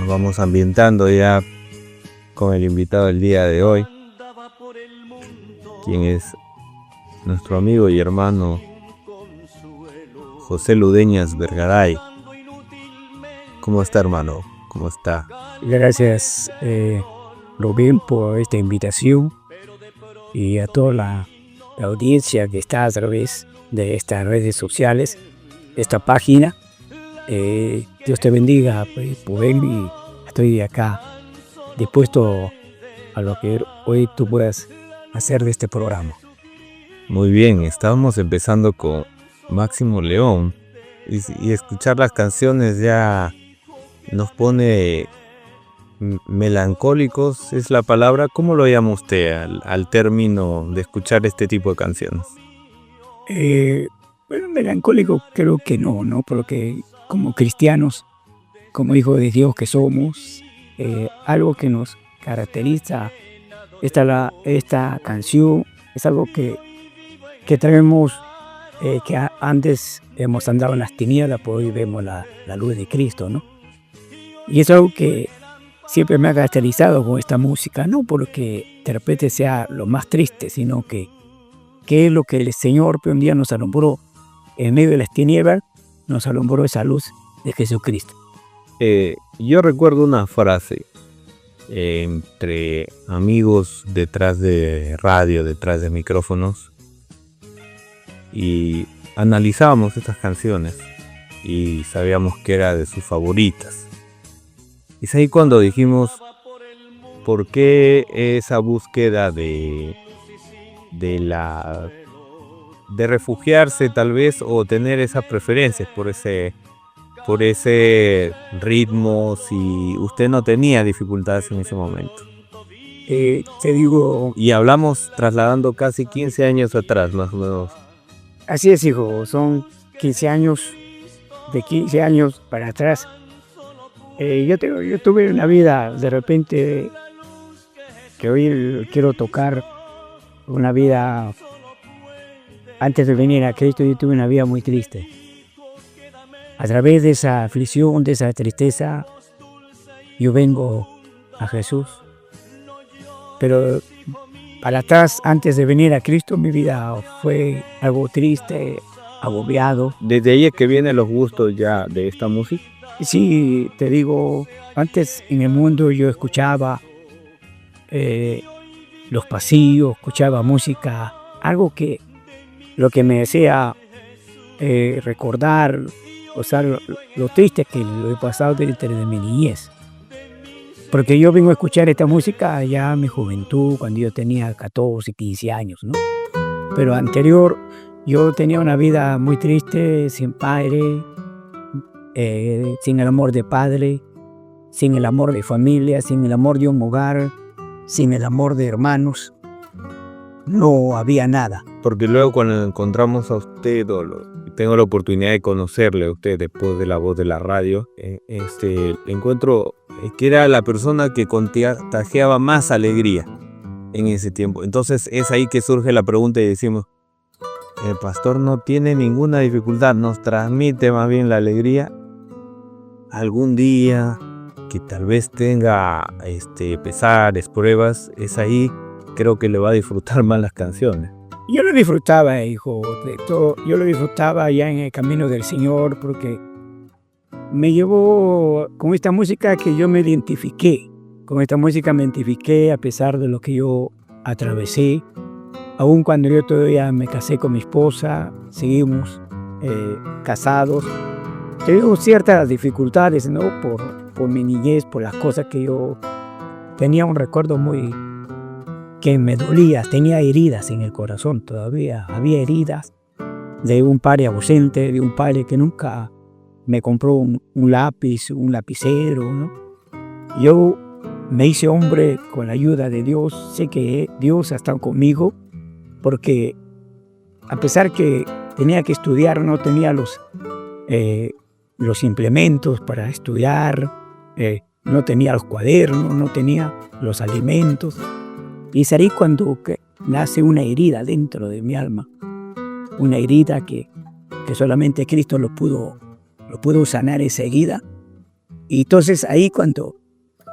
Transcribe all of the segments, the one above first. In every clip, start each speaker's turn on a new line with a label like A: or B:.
A: vamos ambientando ya con el invitado del día de hoy, quien es nuestro amigo y hermano José Ludeñas Vergaray. ¿Cómo está, hermano? ¿Cómo está?
B: Gracias, Rubén, por esta invitación y a toda la audiencia que está a través de estas redes sociales, esta página. Dios te bendiga por él, y estoy acá dispuesto a lo que hoy tú puedas hacer de este programa.
A: Muy bien, estábamos empezando con Máximo León y escuchar las canciones ya nos pone melancólicos, es la palabra. ¿Cómo lo llama usted al término de escuchar este tipo de canciones?
B: Bueno, melancólico creo que no, porque como cristianos, como hijos de Dios que somos, algo que nos caracteriza, esta canción es algo que traemos, que antes hemos andado en las tinieblas, pero hoy vemos la luz de Cristo, ¿no? Y es algo que siempre me ha caracterizado con esta música, no porque de repente sea lo más triste, sino que es lo que el Señor un día nos alumbró en medio de las tinieblas, nos alumbró esa luz de Jesucristo.
A: Yo recuerdo una frase entre amigos detrás de radio, detrás de micrófonos, y analizábamos estas canciones y sabíamos que era de sus favoritas. Y es ahí cuando dijimos, ¿por qué esa búsqueda de refugiarse tal vez, o tener esas preferencias por ese ritmo, si usted no tenía dificultades en ese momento?
B: Te digo...
A: Y hablamos trasladando casi 15 años atrás, más o menos.
B: Así es, hijo, son 15 años, de 15 años para atrás. Yo tuve una vida, de repente, que hoy quiero tocar, una vida, antes de venir a Cristo, yo tuve una vida muy triste. A través de esa aflicción, de esa tristeza, yo vengo a Jesús. Pero para atrás, antes de venir a Cristo, mi vida fue algo triste, agobiado.
A: ¿Desde ahí es que vienen los gustos ya de esta música?
B: Sí, te digo, antes en el mundo yo escuchaba los pasillos, escuchaba música, algo que lo que me hacía recordar, o sea, lo triste que lo he pasado dentro de mi niñez. Porque yo vengo a escuchar esta música ya en mi juventud, cuando yo tenía 14, 15 años, ¿no? Pero anterior, yo tenía una vida muy triste, sin padre, sin el amor de padre, sin el amor de familia, sin el amor de un hogar, sin el amor de hermanos. No había nada.
A: Porque luego cuando encontramos a usted, tengo la oportunidad de conocerle a usted después de la voz de la radio, encuentro que era la persona que contagiaba más alegría en ese tiempo. Entonces es ahí que surge la pregunta y decimos, el pastor no tiene ninguna dificultad, nos transmite más bien la alegría. Algún día que tal vez tenga pesares, pruebas, es ahí creo que le va a disfrutar más las canciones.
B: Yo lo disfrutaba, hijo, de todo. Yo lo disfrutaba ya en el camino del Señor, porque me llevó con esta música que yo me identifiqué. Con esta música me identifiqué a pesar de lo que yo atravesé. Aún cuando yo todavía me casé con mi esposa, seguimos casados. Tengo ciertas dificultades, ¿no? Por mi niñez, por las cosas que yo tenía un recuerdo que me dolía, tenía heridas en el corazón todavía. Había heridas de un padre ausente, de un padre que nunca me compró un lápiz, un lapicero, ¿no? Yo me hice hombre con la ayuda de Dios. Sé que Dios ha estado conmigo, porque a pesar que tenía que estudiar, no tenía los implementos para estudiar, no tenía los cuadernos, no tenía los alimentos. Y es ahí cuando nace una herida dentro de mi alma, una herida que solamente Cristo lo pudo sanar esa herida. Y entonces ahí cuando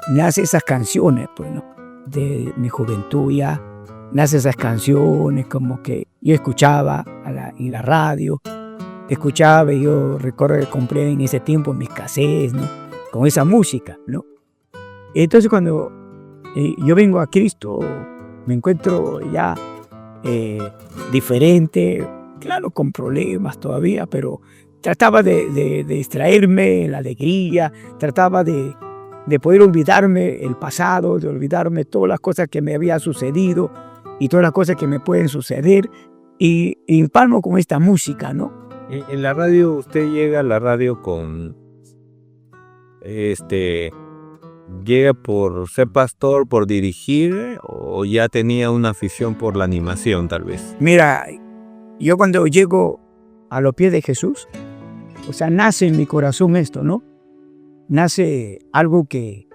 B: nace esas canciones, pues, ¿no? De mi juventud ya, nace esas canciones como que yo escuchaba en la radio, escuchaba y yo recuerdo que compré en ese tiempo mis cassettes, ¿no? Con esa música, ¿no? Entonces cuando yo vengo a Cristo, me encuentro ya diferente, claro, con problemas todavía, pero trataba de distraerme en la alegría, trataba de poder olvidarme el pasado, de olvidarme todas las cosas que me había sucedido y todas las cosas que me pueden suceder, y empalmo con esta música, ¿no?
A: En la radio, usted llega a la radio con, llega por ser pastor, por dirigir, o ya tenía una afición por la animación, tal vez.
B: Mira, yo cuando llego a los pies de Jesús, o sea, nace en mi corazón esto, ¿no? Nace algo que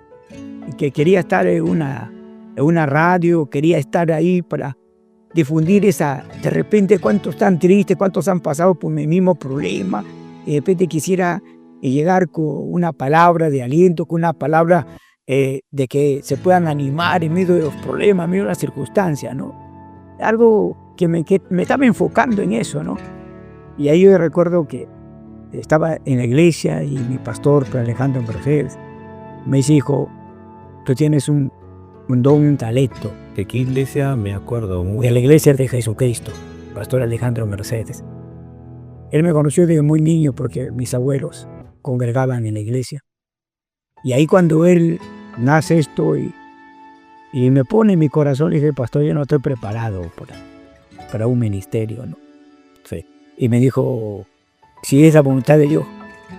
B: quería estar en una radio, quería estar ahí para difundir esa, de repente cuántos están tristes, cuántos han pasado por mi mismo problema, y de repente quisiera llegar con una palabra de aliento, con una palabra de que se puedan animar en medio de los problemas, en medio de las circunstancias, ¿no? Algo que me estaba enfocando en eso, ¿no? Y ahí yo recuerdo que estaba en la iglesia y mi pastor, Alejandro Mercedes, me dice, hijo, tú tienes un don, un talento.
A: ¿De qué iglesia? Me acuerdo muy
B: De la iglesia de Jesucristo, pastor Alejandro Mercedes. Él me conoció desde muy niño porque mis abuelos congregaban en la iglesia. Y ahí cuando él nace esto y me pone en mi corazón, le dije, pastor, yo no estoy preparado para un ministerio, ¿no?
A: Sí.
B: Y me dijo, si es la voluntad de Dios,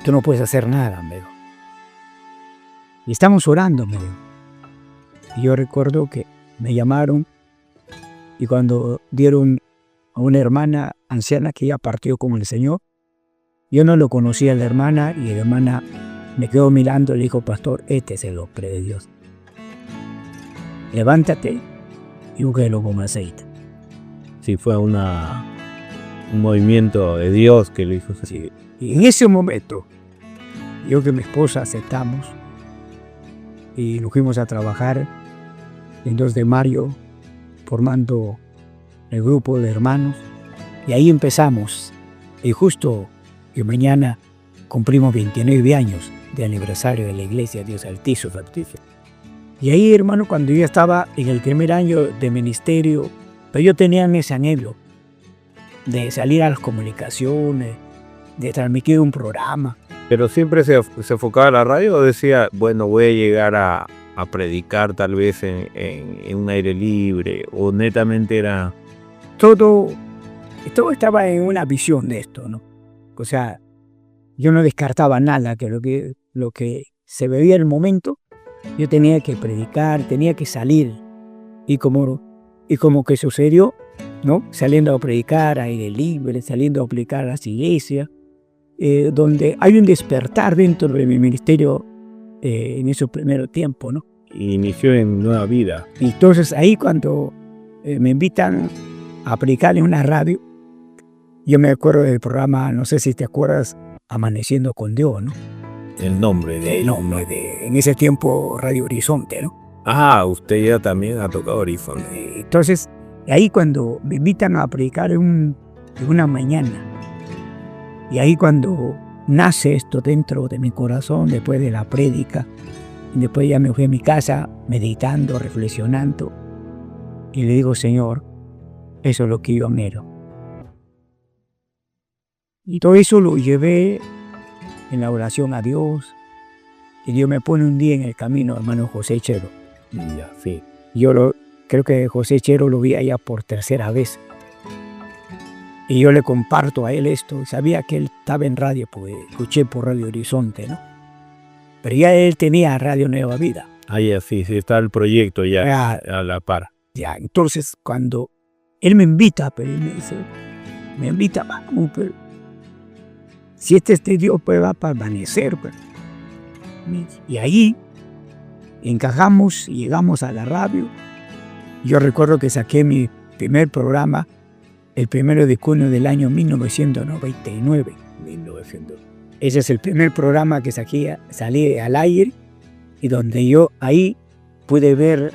B: tú no puedes hacer nada, me dijo. Y estamos orando, me dijo. Y yo recuerdo que me llamaron y cuando dieron a una hermana anciana que ya partió con el Señor, yo no lo conocía a la hermana y la hermana me quedó mirando y le dijo, pastor, este es el hombre de Dios. Levántate y úngelo con aceite.
A: Sí, fue un movimiento de Dios que lo hizo así.
B: Sí. Y en ese momento, yo que mi esposa aceptamos y nos fuimos a trabajar el 2 de mayo formando el grupo de hermanos y ahí empezamos. Y justo que mañana cumplimos 29 años de aniversario de la Iglesia Dios Altísimo. Y ahí, hermano, cuando yo estaba en el primer año de ministerio, pero yo tenía ese anhelo de salir a las comunicaciones, de transmitir un programa.
A: ¿Pero siempre se enfocaba a la radio o decía, bueno, voy a llegar a predicar tal vez en un aire libre, o netamente era...?
B: Todo estaba en una visión de esto, ¿no? O sea, yo no descartaba nada, que lo que se veía en el momento, yo tenía que predicar, tenía que salir. Y como que sucedió, ¿no? Saliendo a predicar a aire libre, saliendo a predicar a las iglesias, donde hay un despertar dentro de mi ministerio en esos primeros tiempos, ¿no?
A: Inició en nueva vida.
B: Y entonces ahí cuando me invitan a predicar en una radio, yo me acuerdo del programa, no sé si te acuerdas, Amaneciendo con Dios, ¿no?
A: El nombre de...
B: En ese tiempo Radio Horizonte, ¿no?
A: Ah, usted ya también ha tocado Horizonte.
B: Entonces, ahí cuando me invitan a predicar en una mañana, y ahí cuando nace esto dentro de mi corazón, después de la prédica, después ya me fui a mi casa meditando, reflexionando, y le digo, Señor, eso es lo que yo anhelo. Y todo eso lo llevé en la oración a Dios, y Dios me pone un día en el camino, hermano José Chero.
A: Ya, sí.
B: Yo creo que José Chero lo vi allá por tercera vez. Y yo le comparto a él esto. Sabía que él estaba en radio, pues escuché por Radio Horizonte, ¿no? Pero ya él tenía Radio Nueva Vida.
A: Ah, ya, sí, está el proyecto ya a la par.
B: Ya, entonces cuando él me invita, pero él me invita, vamos, pero si este Dios pues va a permanecer, pues. Y ahí encajamos y llegamos a la radio. Yo recuerdo que saqué mi primer programa el 1 de junio del año 1999. Ese es el primer programa que salí al aire y donde yo ahí pude ver,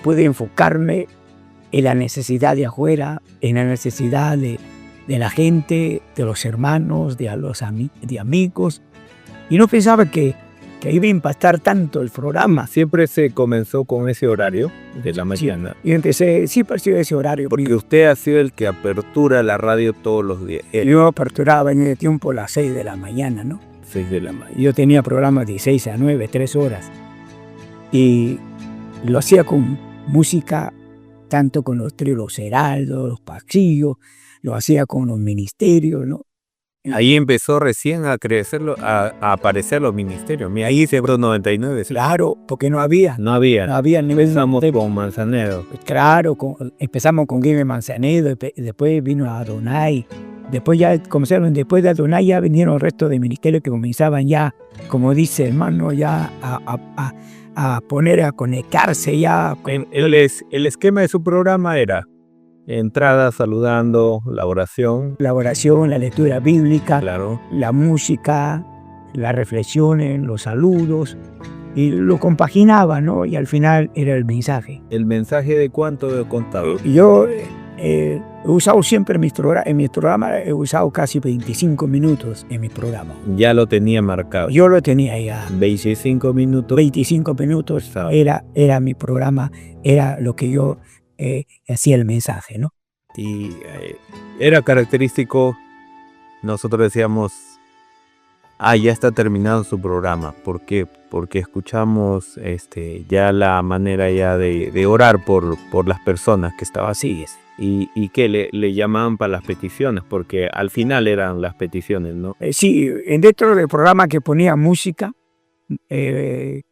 B: pude enfocarme en la necesidad de afuera, en la necesidad de la gente, de los hermanos, de amigos. Y no pensaba que iba a impactar tanto el programa.
A: Siempre se comenzó con ese horario de la mañana.
B: Y empecé, sí, pareció ese horario.
A: Porque usted ha sido el que apertura la radio todos los días.
B: Yo aperturaba en ese tiempo a las 6 de la mañana, ¿no?
A: 6 de la mañana.
B: Yo tenía programas de 6 a 9, 3 horas. Y lo hacía con música, tanto con los tríos, los heraldos, los pasillos, lo hacía con los ministerios, ¿no?
A: Ahí empezó recién a crecerlo, a aparecer los ministerios. Mira, ahí se abrió 99.
B: Claro, porque no había.
A: No había.
B: No había nivel.
A: Empezamos con Manzanedo.
B: Claro, empezamos con Guillermo Manzanedo, después vino Adonai. Después ya comenzaron, después de Adonai ya vinieron el resto de ministerios que comenzaban ya, como dice hermano, ya a poner, a conectarse ya.
A: El esquema de su programa era entrada, saludando, la oración.
B: La oración, la lectura bíblica,
A: claro,
B: la música, las reflexiones, los saludos, y lo compaginaba, ¿no? Y al final era el mensaje.
A: ¿El mensaje de cuánto he contado?
B: Yo he usado siempre en mi programa, he usado casi 25 minutos en mi programa.
A: Ya lo tenía marcado.
B: Yo lo tenía ya.
A: 25 minutos.
B: 25 minutos era mi programa, era lo que yo hacía el mensaje, ¿no?
A: Y era característico, nosotros decíamos, ya está terminado su programa. ¿Por qué? Porque escuchamos ya la manera ya de orar por las personas que estaban así. Y que le llamaban para las peticiones, porque al final eran las peticiones, ¿no?
B: Sí, dentro del programa que ponía música y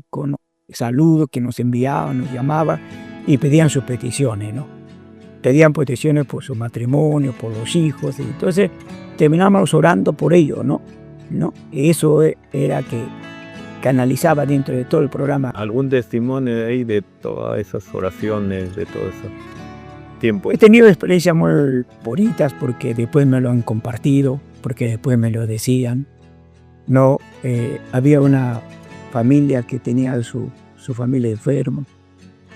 B: con saludos que nos enviaban, nos llamaban y pedían sus peticiones, ¿no? Pedían peticiones por su matrimonio, por los hijos, y entonces terminábamos orando por ellos, ¿no? Y eso era que canalizaba dentro de todo el programa.
A: ¿Algún testimonio de ahí de todas esas oraciones, de todo eso? Tiempo.
B: He tenido experiencias muy bonitas porque después me lo han compartido, porque después me lo decían. No, había una familia que tenía su familia enferma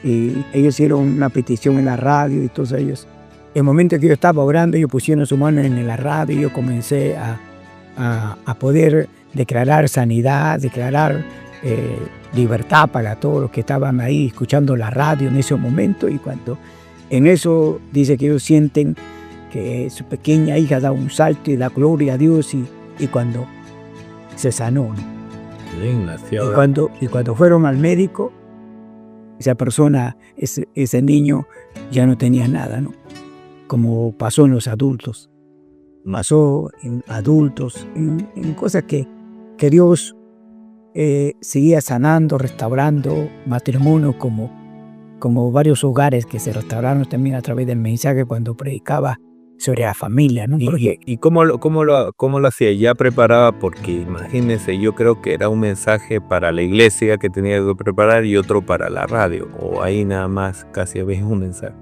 B: y ellos hicieron una petición en la radio y todos ellos. En el momento que yo estaba orando, ellos pusieron su mano en la radio y yo comencé a poder declarar sanidad, declarar libertad para todos los que estaban ahí escuchando la radio en ese momento. Y cuando en eso dice que ellos sienten que su pequeña hija da un salto y da gloria a Dios y cuando se sanó, ¿no? Y cuando fueron al médico, esa persona, ese niño ya no tenía nada, ¿no? Como pasó en los adultos. Pasó en adultos, en cosas que Dios seguía sanando, restaurando matrimonios como varios hogares que se restauraron también a través del mensaje cuando predicaba sobre la familia, ¿no?
A: ¿Y cómo lo hacía? Ya preparaba, porque imagínense, yo creo que era un mensaje para la iglesia que tenía que preparar y otro para la radio, o ahí nada más casi había un mensaje.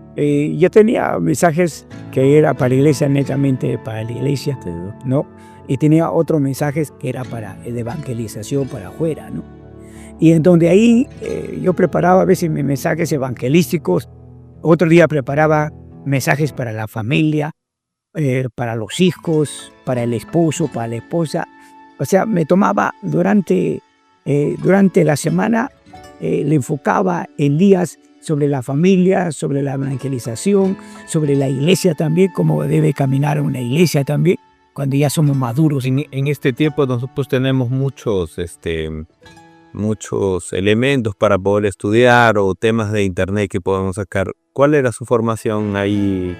B: Yo tenía mensajes que era para la iglesia, netamente para la iglesia, ¿no? Y tenía otros mensajes que era para la evangelización para afuera, ¿no? Y en donde ahí yo preparaba a veces mis mensajes evangelísticos, otro día preparaba mensajes para la familia, para los hijos, para el esposo, para la esposa. O sea, me tomaba durante la semana, le enfocaba en días sobre la familia, sobre la evangelización, sobre la iglesia también, cómo debe caminar una iglesia también, cuando ya somos maduros.
A: En este tiempo nosotros tenemos muchos elementos para poder estudiar o temas de internet que podemos sacar. ¿Cuál era su formación ahí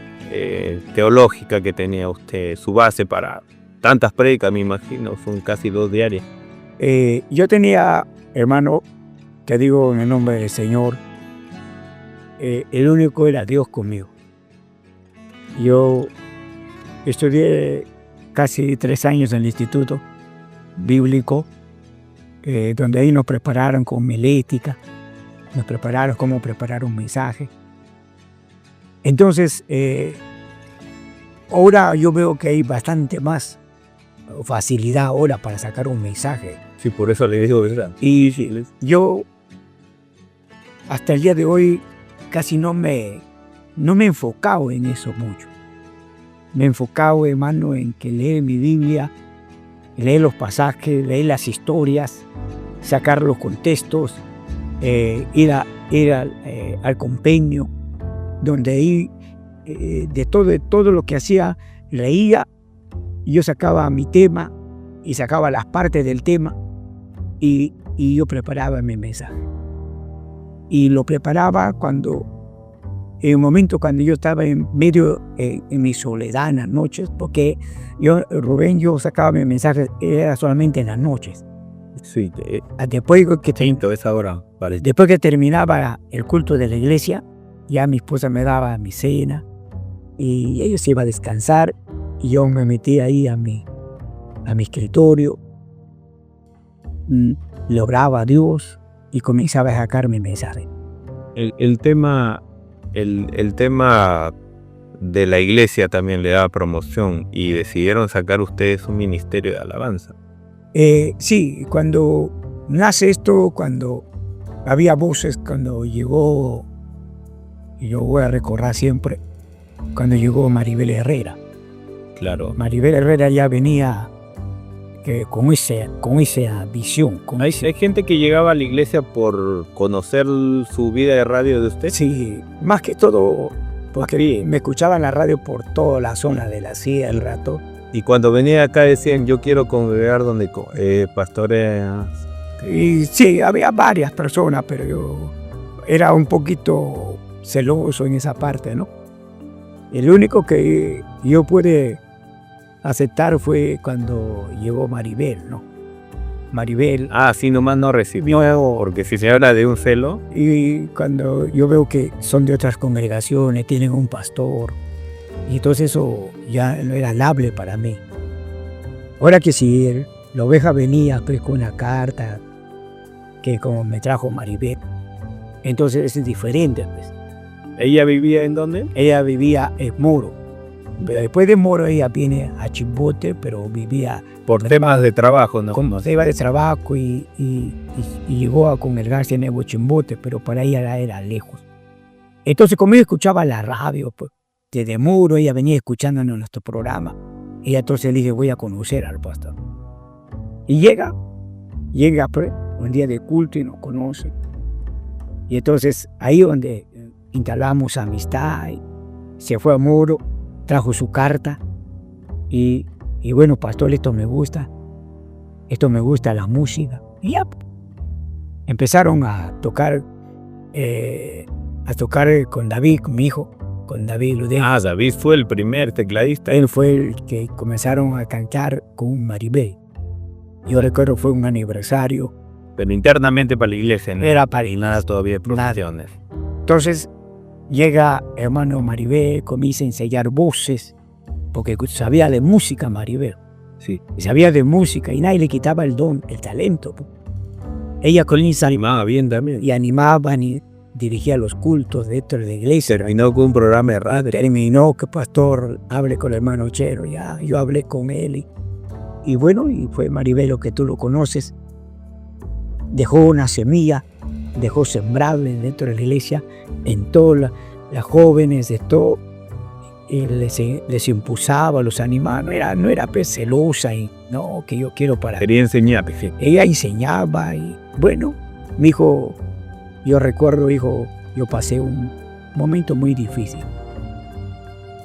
A: teológica que tenía usted, su base para tantas prédicas? Me imagino, son casi 2 diarias.
B: Yo tenía, hermano, te digo en el nombre del Señor, el único era Dios conmigo. Yo estudié casi 3 años en el instituto bíblico, donde ahí nos prepararon con homilética, nos prepararon cómo preparar un mensaje. Entonces, ahora yo veo que hay bastante más facilidad ahora para sacar un mensaje.
A: Sí, por eso le digo verdad.
B: Y yo hasta el día de hoy casi no me he enfocado en eso mucho. Me he enfocado, hermano, en que leer mi Biblia, leer los pasajes, leer las historias, sacar los contextos, ir al compendio, donde ahí de todo lo que hacía, leía, y yo sacaba mi tema y sacaba las partes del tema y yo preparaba mi mensaje. Y lo preparaba en un momento cuando yo estaba en medio en mi soledad en las noches, porque yo sacaba mi mensaje, era solamente en las noches.
A: Sí,
B: Después
A: esa hora, parece.
B: Después que terminaba el culto de la iglesia, ya mi esposa me daba mi cena y ella se iba a descansar y yo me metía ahí a mi escritorio, le oraba a Dios y comenzaba a sacar mi mensaje.
A: El tema de la iglesia también le daba promoción y decidieron sacar ustedes un ministerio de alabanza.
B: Sí, cuando nace esto, cuando había voces, cuando llegó, y yo voy a recordar siempre, cuando llegó Maribel Herrera.
A: Claro.
B: Maribel Herrera ya venía con esa visión.
A: Hay gente que llegaba a la iglesia por conocer su vida de radio de usted.
B: Sí, más que todo, porque me escuchaban en la radio por toda la zona de la CIA el rato.
A: Y cuando venía acá decían, yo quiero congregar donde pastoreas.
B: Y sí, había varias personas, pero yo era un poquito celoso en esa parte, ¿no? El único que yo pude aceptar fue cuando llegó Maribel, ¿no? Maribel.
A: Sí, nomás no recibió, porque si se habla de un celo.
B: Y cuando yo veo que son de otras congregaciones, tienen un pastor, y entonces eso ya no era hablable para mí. Ahora que si la oveja venía pues, con una carta que como me trajo Maribel, entonces es diferente, pues.
A: ¿Ella vivía en dónde?
B: Ella vivía en Moro. Pero después de Moro ella viene a Chimbote, pero vivía...
A: Por temas de trabajo, ¿no?
B: Como se iba de trabajo y llegó a congregarse en Nuevo Chimbote, pero para ella era lejos. Entonces como yo escuchaba la radio, pues, desde Moro ella venía escuchándonos nuestro programa. Y entonces le dije, voy a conocer al pastor. Y llega pues, un día de culto y nos conoce. Y entonces ahí donde instalamos amistad, y se fue a Moro, trajo su carta y bueno, pastor, esto me gusta la música. Y ya, empezaron a tocar con David, con mi hijo, con David Ludén.
A: David fue el primer tecladista.
B: Él fue el que comenzaron a cantar con Maribel. Yo recuerdo fue un aniversario.
A: Pero internamente para la iglesia, ¿no?
B: Era para
A: y nada todavía de profesiones.
B: Entonces llega hermano Maribel, comienza a enseñar voces, porque sabía de música Maribel.
A: Sí.
B: Sabía de música y nadie le quitaba el don, el talento. Ella comienza
A: animaba bien también.
B: Y animaba y dirigía los cultos dentro de la iglesia.
A: Terminó con un programa de radio.
B: Terminó que pastor hable con el hermano Chero. Ya, yo hablé con él. Y bueno, y fue Maribel, lo que tú lo conoces. Dejó una semilla, dejó sembrable dentro de la iglesia, en todas las jóvenes, de todo, y les impulsaba, los animaba, no era pues, celosa y no, que yo quiero para...
A: Quería enseñar.
B: Ella enseñaba y bueno, mi hijo, yo recuerdo, hijo, yo pasé un momento muy difícil.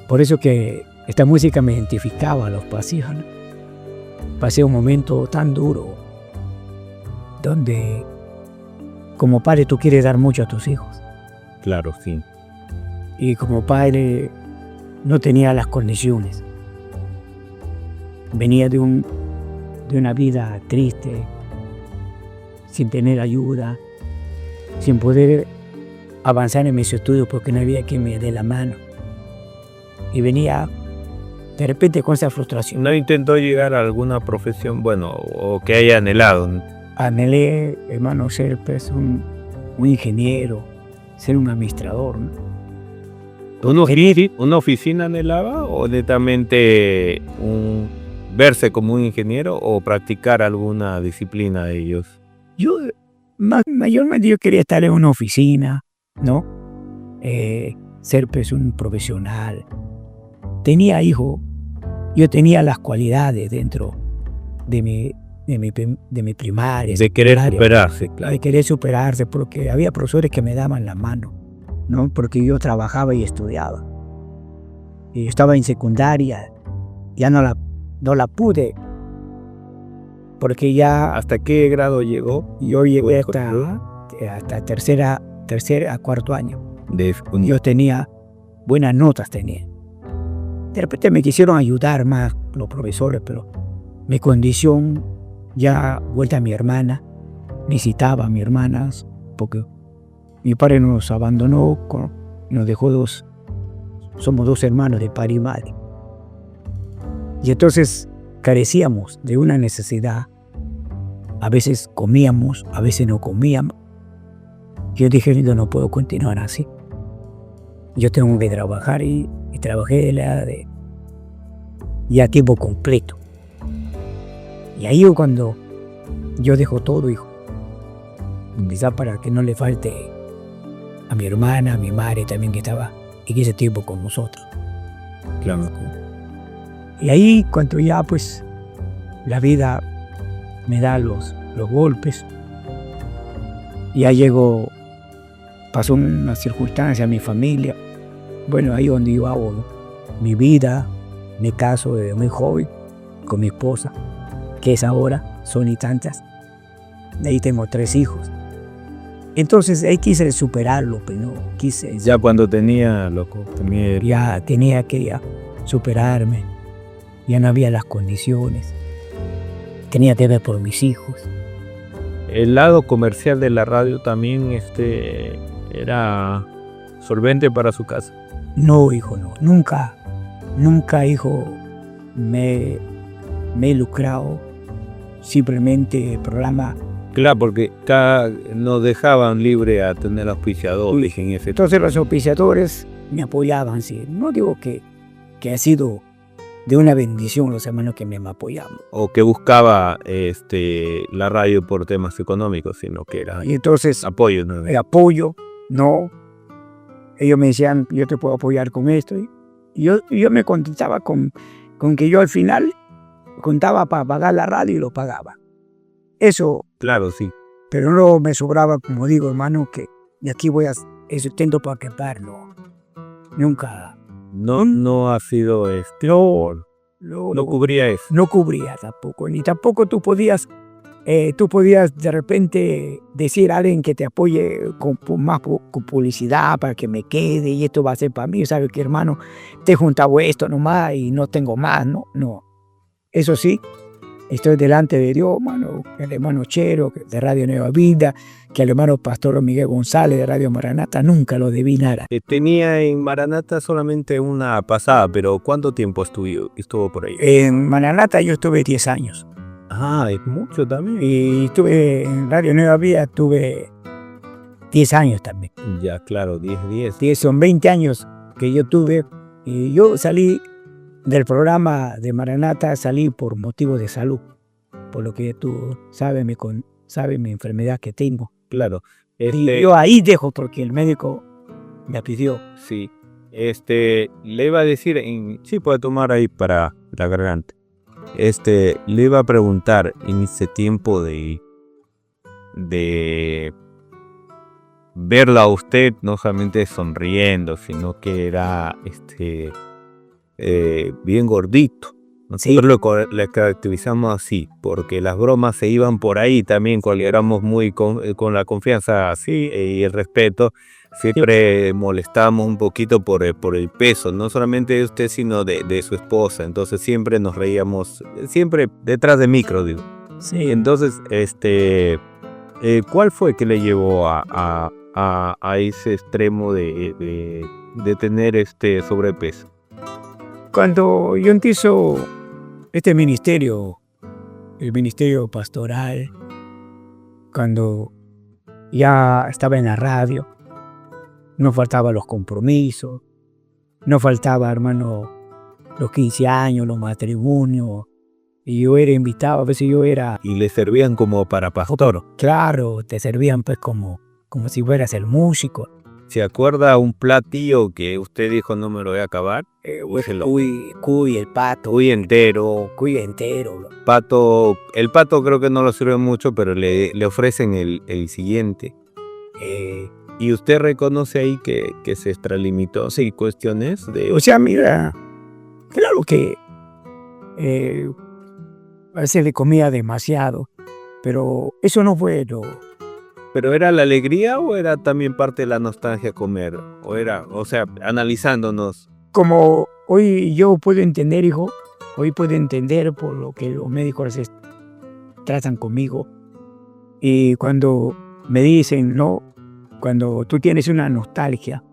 B: Por eso que esta música me identificaba a los pasillos, ¿no? Pasé un momento tan duro, donde como padre tú quieres dar mucho a tus hijos.
A: Claro, sí.
B: Y como padre no tenía las condiciones. Venía de una vida triste, sin tener ayuda, sin poder avanzar en mis estudios porque no había quien me dé la mano. Y venía de repente con esa frustración.
A: ¿No intentó llegar a alguna profesión, bueno, o que haya anhelado?
B: Anhelé, hermano, ser pues, un ingeniero, ser un administrador, ¿no?
A: ¿Una oficina anhelaba o netamente un verse como un ingeniero o practicar alguna disciplina de ellos?
B: Yo, mayormente yo quería estar en una oficina, ¿no? Ser pues un profesional. Tenía hijos, yo tenía las cualidades dentro de mi primaria.
A: De querer superarse,
B: De
A: claro.
B: querer superarse, porque había profesores que me daban la mano, ¿no? Porque yo trabajaba y estudiaba. Y yo estaba en secundaria, ya no la pude, porque ya
A: ¿Hasta qué grado llegó?
B: yo llegué hasta tercera, cuarto año.
A: De secundaria.
B: Yo tenía buenas notas, tenía. De repente me quisieron ayudar más los profesores, pero mi condición, ya vuelta a mi hermana, necesitaba a mis hermanas, porque mi padre nos abandonó, nos dejó somos 2 hermanos de padre y madre. Y entonces carecíamos de una necesidad. A veces comíamos, a veces no comíamos. Yo dije, yo no puedo continuar así. Yo tengo que trabajar y trabajé ya a tiempo completo. Y ahí cuando yo dejo todo, hijo, quizá para que no le falte a mi hermana, a mi madre también que estaba en ese tiempo con nosotros.
A: Claro.
B: Y ahí cuando ya pues la vida me da los golpes, ya pasó una circunstancia en mi familia, bueno, ahí donde yo hago mi vida, me caso desde muy joven con mi esposa, que es ahora, son y tantas, de ahí tengo 3 hijos. Entonces ahí quise superarlo, pero no quise.
A: Ya cuando tenía, loco, también.
B: Ya tenía que superarme, ya no había las condiciones, tenía que ver por mis hijos.
A: El lado comercial de la radio también era solvente para su casa.
B: No, hijo, no, nunca, hijo, me he lucrado, simplemente el programa.
A: Claro, porque nos dejaban libre a tener auspiciadores en ese.
B: Entonces los auspiciadores me apoyaban, sí. No digo que ha sido de una bendición los hermanos que me apoyaban.
A: O que buscaba la radio por temas económicos, sino que era
B: Y entonces
A: apoyo, ¿no?
B: el apoyo, no. Ellos me decían, yo te puedo apoyar con esto. Y yo me contentaba con que yo al final contaba para pagar la radio y lo pagaba. Eso.
A: Claro, sí.
B: Pero no me sobraba, como digo, hermano, que de aquí voy a eso intento para quedarlo. Nunca.
A: No ha sido no cubría eso.
B: No cubría tampoco. Ni tampoco tú podías de repente decir a alguien que te apoye con publicidad para que me quede y esto va a ser para mí. ¿Sabes qué, hermano? Te he juntado esto nomás y no tengo más. No. Eso sí, estoy delante de Dios, hermano, el hermano Chero de Radio Nueva Vida, que el hermano Pastor Miguel González de Radio Maranata, nunca lo debí nada.
A: Tenía en Maranata solamente una pasada, pero ¿cuánto tiempo estuvo por ahí?
B: En Maranata yo estuve 10 años.
A: Ah, es mucho también.
B: Y estuve en Radio Nueva Vida, estuve 10 años también.
A: Ya, claro, 10.
B: 10 son 20 años que yo tuve. Y yo salí del programa de Maranata, salí por motivos de salud. Por lo que tú sabes mi enfermedad que tengo.
A: Claro.
B: Y yo ahí dejo porque el médico me pidió.
A: Sí. Le iba a decir, sí puede tomar ahí para la garganta. Le iba a preguntar en ese tiempo de verla a usted no solamente sonriendo, sino que era bien gordito. Nosotros le caracterizamos así, porque las bromas se iban por ahí también, cuando éramos muy con la confianza así y el respeto. Siempre molestábamos un poquito por el peso, no solamente de usted, sino de su esposa. Entonces siempre nos reíamos, siempre detrás de micro, digo.
B: Sí.
A: Entonces, ¿cuál fue que le llevó a ese extremo de tener sobrepeso?
B: Cuando yo empiezo este ministerio, el ministerio pastoral, cuando ya estaba en la radio, no faltaban los compromisos, no faltaba, hermano, los 15 años, los matrimonios, Y yo era invitado, a veces yo era,
A: Y le servían como para pastor.
B: claro, te servían pues como si fueras el músico.
A: ¿Se acuerda un platillo que usted dijo no me lo voy a acabar? Díselo.
B: Cuy, el pato,
A: Cuy entero.
B: cuy entero.
A: Pato, el pato creo que no lo sirve mucho, pero le ofrecen el siguiente. Y usted reconoce ahí que se extralimitó, sí, cuestiones de...
B: O sea, mira, claro que a veces le comía demasiado, pero eso no fue lo...
A: ¿Pero era la alegría o era también parte de la nostalgia comer? O sea, analizándonos.
B: Como hoy yo puedo entender, hijo, hoy puedo entender por lo que los médicos tratan conmigo. Y cuando me dicen, no, cuando tú tienes una nostalgia,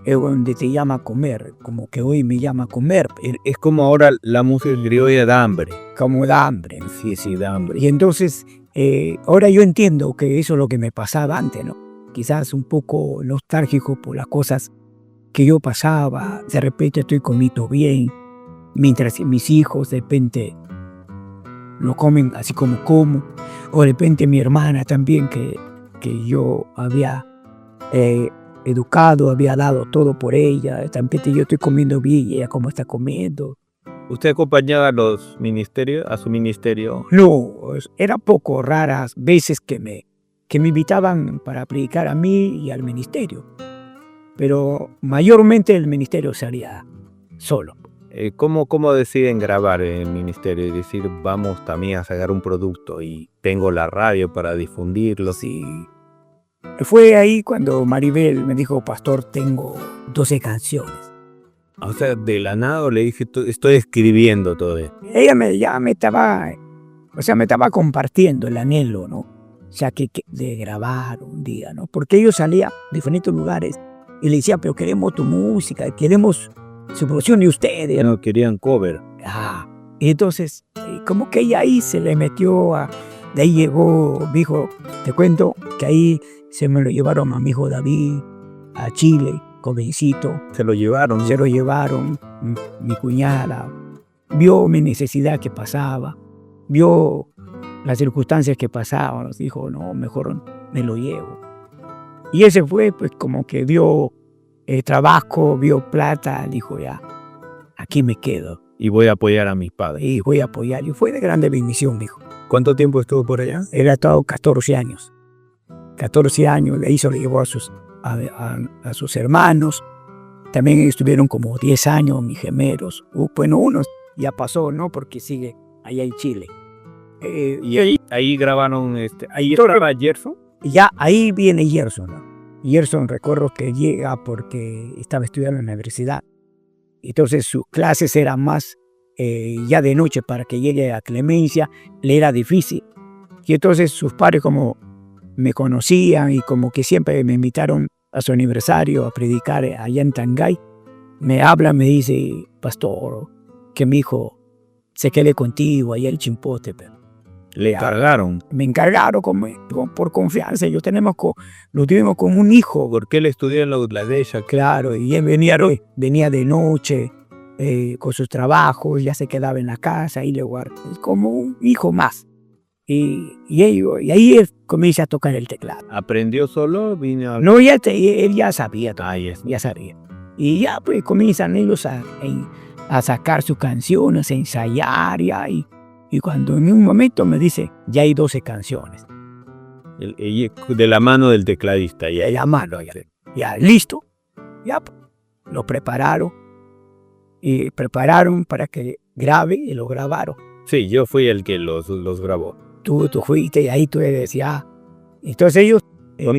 B: es donde te llama a comer, como que hoy me llama a comer,
A: Es como ahora la música criolla da hambre.
B: como da hambre.
A: Sí, da hambre.
B: Y entonces, ahora yo entiendo que eso es lo que me pasaba antes, ¿no? Quizás un poco nostálgico por las cosas que yo pasaba. De repente estoy comiendo bien, mientras mis hijos de repente lo comen así como como. O de repente mi hermana también, que yo había educado, había dado todo por ella. De repente yo estoy comiendo bien y ella como está comiendo.
A: ¿Usted acompañaba a los ministerios, a su ministerio?
B: No, era poco raras veces que me invitaban para predicar a mí y al ministerio. Pero mayormente el ministerio salía solo.
A: ¿Cómo deciden grabar en el ministerio y decir vamos también a sacar un producto y tengo la radio para difundirlo?
B: Sí. Fue ahí cuando Maribel me dijo, pastor, tengo 12 canciones.
A: O sea, de la nada le dije, estoy escribiendo todo esto.
B: Ella me estaba compartiendo el anhelo, ¿no? O sea, de grabar un día, ¿no? Porque yo salía a diferentes lugares y le decía, pero queremos tu música, queremos su producción de ustedes.
A: Ya no querían cover.
B: Y entonces, como que ella ahí se le metió de ahí llegó, dijo, te cuento que ahí se me lo llevaron a mi hijo David, a Chile, jovencito.
A: Se lo llevaron.
B: Se lo llevaron, mi cuñada vio mi necesidad que pasaba, vio las circunstancias que pasaban, nos dijo, no, mejor me lo llevo. Y ese fue, pues, como que vio trabajo, vio plata, dijo, ya, aquí me quedo.
A: Y voy a apoyar a mis padres.
B: Y voy a apoyar. Y fue de grande bendición, dijo.
A: ¿Cuánto tiempo estuvo por allá?
B: Él ha estado 14 años. 14 años, de ahí se lo llevó a sus hermanos. También estuvieron como 10 años mis gemelos. Bueno, uno ya pasó, ¿no? Porque sigue allá en Chile.
A: Y ahí grabaron, ahí estaba Gerson.
B: Ya ahí viene Gerson, ¿no? Gerson, recuerdo que llega porque estaba estudiando en la universidad. Entonces sus clases eran más ya de noche para que llegue a Clemencia, le era difícil. Y entonces sus padres como me conocían y como que siempre me invitaron a su aniversario a predicar allá en Tangay, me habla, me dice, pastor, que mi hijo se quede contigo allá en Chimpote.
A: Le encargaron.
B: Me encargaron por confianza. Lo tuvimos como un hijo.
A: Porque él estudió en la Bangladesh.
B: Claro, y él venía de noche con sus trabajos, ya se quedaba en la casa y le guardaba. Es como un hijo más. Y ahí él comienza a tocar el teclado.
A: ¿Aprendió solo?
B: No, él ya sabía todo.
A: Yes.
B: Ya sabía. Y ya pues comienzan ellos a sacar sus canciones, a ensayar y cuando en un momento me dice, ya hay 12 canciones.
A: De la mano del tecladista.
B: Ya. De la mano, ya listo. Ya lo prepararon. Y prepararon para que grabe y lo grabaron.
A: Sí, yo fui el que los grabó.
B: Tú fuiste y ahí tú decías. Entonces ellos...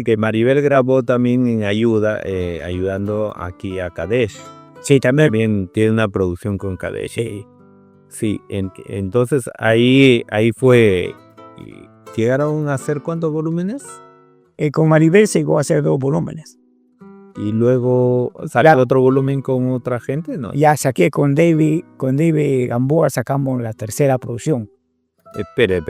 A: que Maribel grabó también en ayudando aquí a Kadesh.
B: Sí,
A: también tiene una producción con Kadesh. Sí, entonces ahí fue. ¿Llegaron a hacer cuántos volúmenes?
B: Con Maribel se llegó a hacer 2 volúmenes.
A: Y luego salió otro volumen con otra gente, ¿no?
B: Ya saqué con David Gamboa, sacamos la 3ª producción.
A: Espere,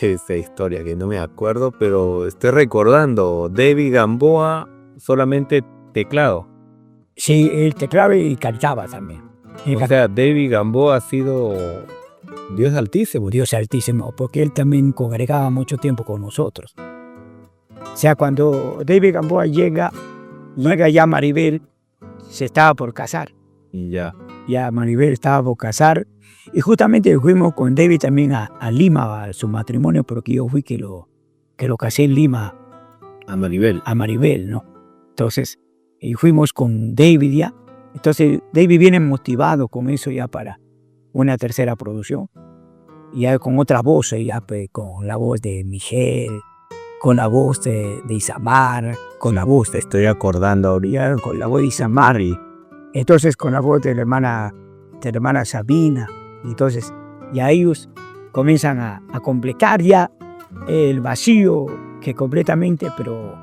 A: esa historia que no me acuerdo, pero estoy recordando. David Gamboa, solamente teclado.
B: Sí, él teclaba y cantaba también.
A: O sea, David Gamboa ha sido Dios Altísimo.
B: Dios Altísimo, porque él también congregaba mucho tiempo con nosotros. O sea, cuando David Gamboa llega ya Maribel se estaba por casar.
A: Y ya.
B: Ya Maribel estaba por casar. Y justamente fuimos con David también a Lima, a su matrimonio, porque yo fui que lo casé en Lima.
A: A Maribel.
B: A Maribel, ¿no? Entonces, y fuimos con David ya. Entonces, David viene motivado con eso ya para una tercera producción. Ya con otras voces, ya pues, con la voz de Miguel, con la voz de Isamar, con la voz, estoy acordando ahorita, con la voz de Isamar, y entonces con la voz de la hermana Sabina. Entonces, ya ellos comienzan a completar ya el vacío que completamente, pero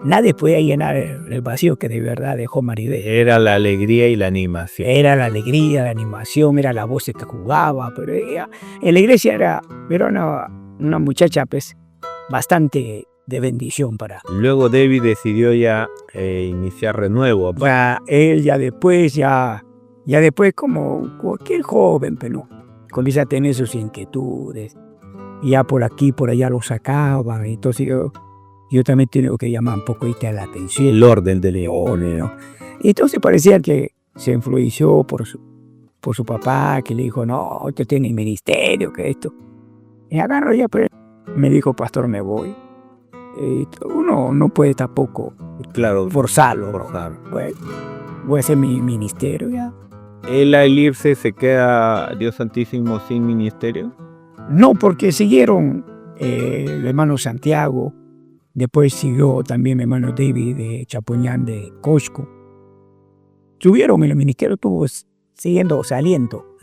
B: nadie podía llenar el vacío que de verdad dejó Maribel.
A: Era la alegría y la animación.
B: Era la alegría, la animación, era la voz que jugaba, pero ella, en la iglesia era una muchacha pues bastante de bendición para.
A: Luego David decidió ya iniciar Renuevo.
B: Él ya después como cualquier joven, pero comienza a tener sus inquietudes. Y ya por aquí, por allá lo sacaba. Entonces yo también tengo que llamar un poquito la atención.
A: El orden de León,
B: ¿no? Y entonces parecía que se influenció por su papá, que le dijo, no, usted tiene ministerio, que esto. Y agarro ya, pues, me dijo, pastor, me voy. Uno no puede tampoco forzarlo. Bueno, voy a hacer mi ministerio ya.
A: ¿Él al irse se queda Dios Santísimo sin ministerio?
B: No, porque siguieron el hermano Santiago, después siguió también mi hermano David de Chapuñán de Cosco. Tuvieron el ministerio, estuvo saliendo.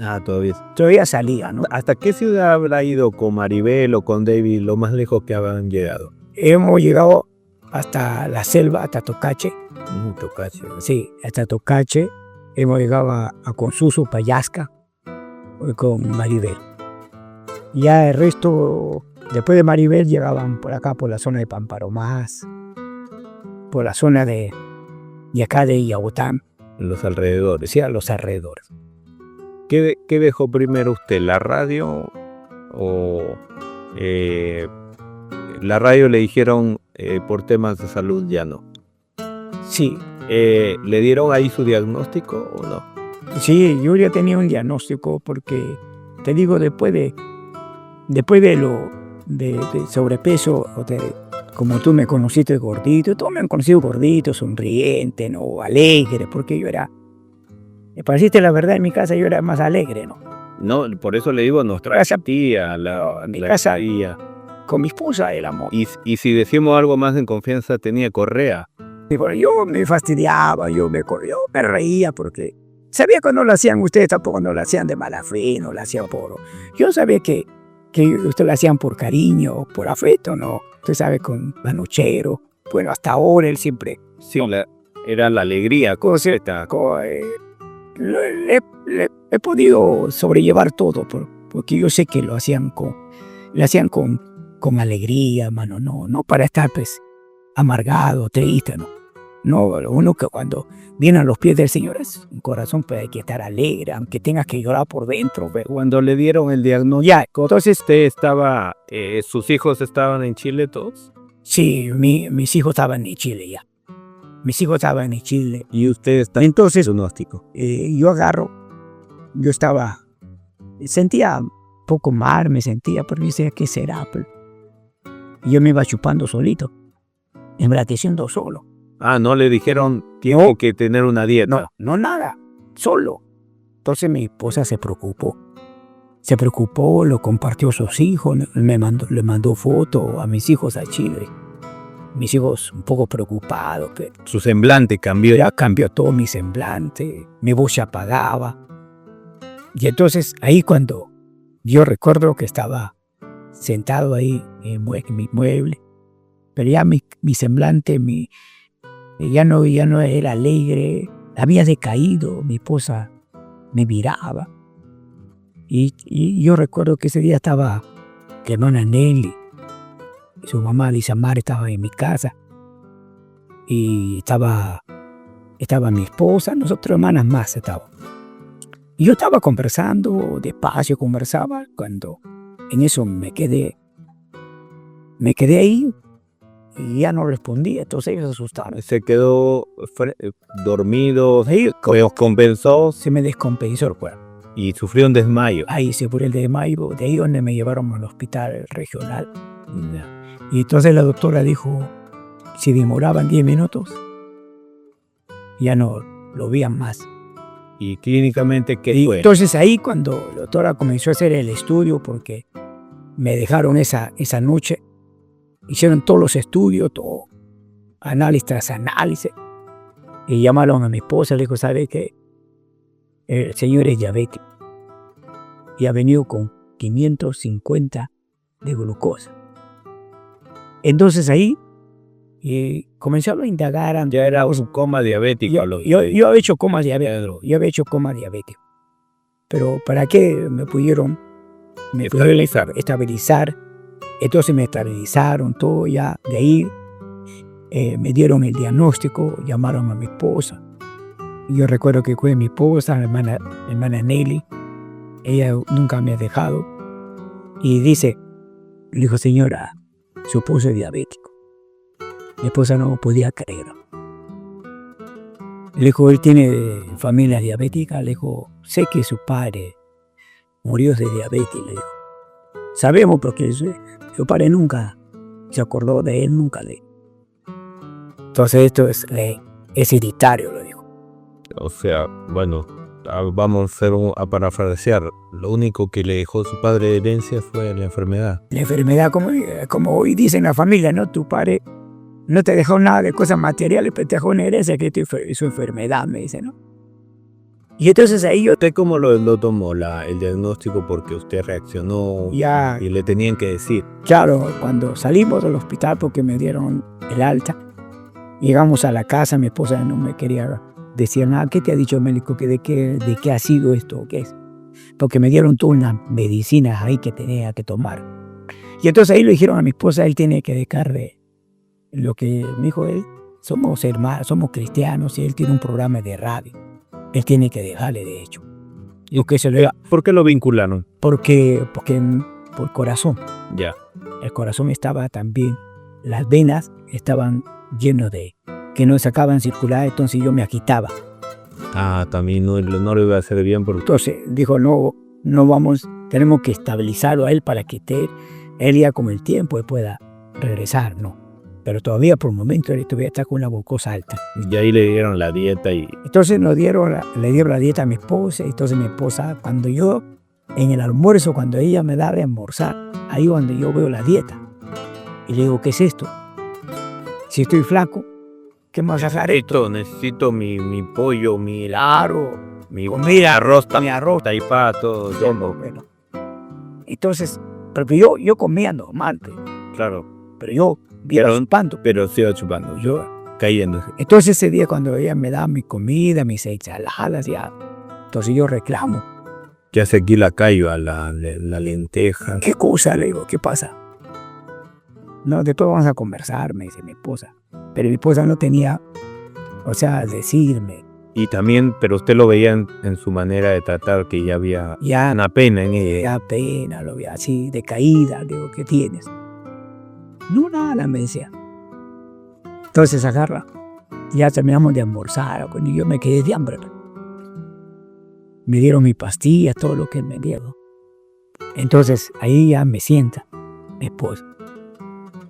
B: Todavía salía, ¿no?
A: ¿Hasta qué ciudad habrá ido con Maribel o con David, lo más lejos que habrán llegado?
B: Hemos llegado hasta la selva, hasta Tocache.
A: Tocache.
B: Sí, hasta Tocache. Hemos llegado a Consuso, Payasca, con Maribel. Ya el resto, después de Maribel, llegaban por acá, por la zona de Pamparomás, por la zona de acá de Yaután.
A: Los alrededores.
B: Sí, a los alrededores.
A: ¿Qué dejó primero usted, la radio o la radio le dijeron por temas de salud ya no?
B: Sí.
A: ¿Le dieron ahí su diagnóstico o no?
B: Sí, yo ya tenía un diagnóstico porque, te digo, después de sobrepeso, como tú me conociste gordito, todos me han conocido gordito, sonriente, ¿no? Alegre, porque yo era, me pareciste la verdad, en mi casa yo era más alegre, ¿no?
A: No, por eso le digo nuestra tía,
B: mi casa,
A: tía.
B: Con mi esposa el amor.
A: Y si decimos algo más en confianza, tenía correa.
B: Yo me fastidiaba, yo me reía porque sabía que no lo hacían ustedes, tampoco no lo hacían de mala fe, no lo hacían por. Yo sabía que ustedes lo hacían por cariño, por afecto, ¿no? Usted sabe, con Manochero. Bueno, hasta ahora él siempre.
A: Sí, era la alegría.
B: He podido sobrellevar todo porque yo sé que lo hacían con alegría, mano, no para estar pues amargado, triste, ¿no? No, uno que cuando viene a los pies del Señor es un corazón, pues hay que estar alegre, aunque tengas que llorar por dentro. Pero
A: cuando le dieron el diagnóstico, entonces usted estaba, ¿sus hijos estaban en Chile todos?
B: Sí, mis hijos estaban en Chile ya. Mis hijos estaban en Chile.
A: ¿Y usted está
B: entonces
A: diagnóstico?
B: Yo sentía un poco mal, me sentía, pero yo decía, ¿qué será? Pero yo me iba chupando solito, embrateciendo solo.
A: No le dijeron, tiene que tener una dieta.
B: No, nada, solo. Entonces mi esposa se preocupó, lo compartió a sus hijos, le mandó fotos a mis hijos a Chile. Mis hijos un poco preocupados.
A: Su semblante cambió.
B: Ya cambió todo mi semblante, mi voz se apagaba. Y entonces ahí cuando yo recuerdo que estaba sentado ahí en mi mueble, pero ya mi semblante, ya no era alegre, había decaído, mi esposa me miraba. Y yo recuerdo que ese día estaba la hermana Nelly, su mamá Lisamar estaba en mi casa, y estaba mi esposa, nosotros hermanas más estábamos. Y yo estaba conversando, despacio conversaba, cuando en eso me quedé ahí y ya no respondía, entonces ellos se asustaron.
A: Se quedó dormido,
B: Ahí
A: compensó
B: se me descompensó el cuerpo.
A: y sufrió un desmayo.
B: Ahí se fue el desmayo, de ahí donde me llevaron al hospital regional. Y entonces la doctora dijo, si demoraban 10 minutos, ya no lo veían más.
A: Y clínicamente, ¿qué
B: Y
A: fue?
B: entonces ahí cuando la doctora comenzó a hacer el estudio, porque me dejaron esa noche, hicieron todos los estudios, todo, análisis tras análisis, y llamaron a mi esposa, le dijo, ¿sabe qué? El señor es diabético y ha venido con 550 de glucosa. Entonces ahí comenzaron a indagar.
A: Ya era un coma diabético.
B: Yo había hecho coma diabético. Yo había hecho coma diabético. Pero ¿para qué me pudieron estabilizar? Entonces me estabilizaron todo ya. De ahí me dieron el diagnóstico, llamaron a mi esposa. Yo recuerdo que fue mi esposa, la hermana Nelly. Ella nunca me ha dejado. Y le dijo, señora, su esposo es diabético. Mi esposa no podía creer. Le dijo, él tiene familia diabética. Le dijo, sé que su padre murió de diabetes. Le dijo, sabemos porque su padre nunca se acordó de él, nunca de él. Entonces esto es hereditario, lo dijo.
A: O sea, bueno, vamos a parafrasear. Lo único que le dejó su padre de herencia fue la enfermedad.
B: La enfermedad, como hoy dicen la familia, ¿no? Tu padre no te dejó nada de cosas materiales, pero te dejó una herencia que es su enfermedad, me dice, ¿no? Y entonces ahí
A: ¿Usted cómo lo tomó el diagnóstico? Porque usted reaccionó
B: ya,
A: y le tenían que decir.
B: claro, cuando salimos del hospital porque me dieron el alta, llegamos a la casa, mi esposa no me quería decir nada. ¿Qué te ha dicho el médico? ¿De qué ha sido esto? ¿Qué es? Porque me dieron todas unas medicinas ahí que tenía que tomar. Y entonces ahí le dijeron a mi esposa, él tiene que dejar de lo que me dijo él. Somos hermanos, somos cristianos y él tiene un programa de radio. Él tiene que dejarle, de hecho.
A: ¿Y por qué lo vincularon?
B: Porque por corazón.
A: Ya.
B: El corazón estaba también, las venas estaban llenas que no sacaban circular, entonces yo me agitaba.
A: También no le iba a hacer bien porque...
B: Entonces dijo, no vamos, tenemos que estabilizarlo a él para que él ya con el tiempo pueda regresar, ¿no? Pero todavía por el momento él todavía está con la glucosa alta.
A: Y ahí le dieron la dieta y...
B: Entonces le dieron la dieta a mi esposa, entonces mi esposa, cuando yo, en el almuerzo, cuando ella me da de almorzar, ahí es donde yo veo la dieta. Y le digo, ¿qué es esto? Si estoy flaco, ¿qué más hacer esto?
A: Necesito mi pollo, mi
B: comida,
A: arroz,
B: mi arroz,
A: taipá, todo.
B: Bueno. Entonces, pero yo comía normal,
A: Claro.
B: pero yo chupando.
A: Pero se iba chupando.
B: Yo
A: Cayéndose.
B: Entonces ese día cuando ella me da mi comida, mis ensaladas, ya, entonces yo reclamo.
A: ¿Qué hace aquí la caiba, la lenteja?
B: ¿Qué cosa? Le digo, ¿qué pasa? No, después vamos a conversar, me dice mi esposa. Pero mi esposa no tenía, decirme.
A: Y también, pero usted lo veía en su manera de tratar que ya había una pena en ella.
B: Ya pena, lo veía así, decaída. Digo, ¿qué tienes? No, nada, me decía. Entonces agarra, ya terminamos de almorzar, y yo me quedé de hambre. Me dieron mi pastilla, todo lo que me dieron. Entonces ahí ya me sienta mi esposa.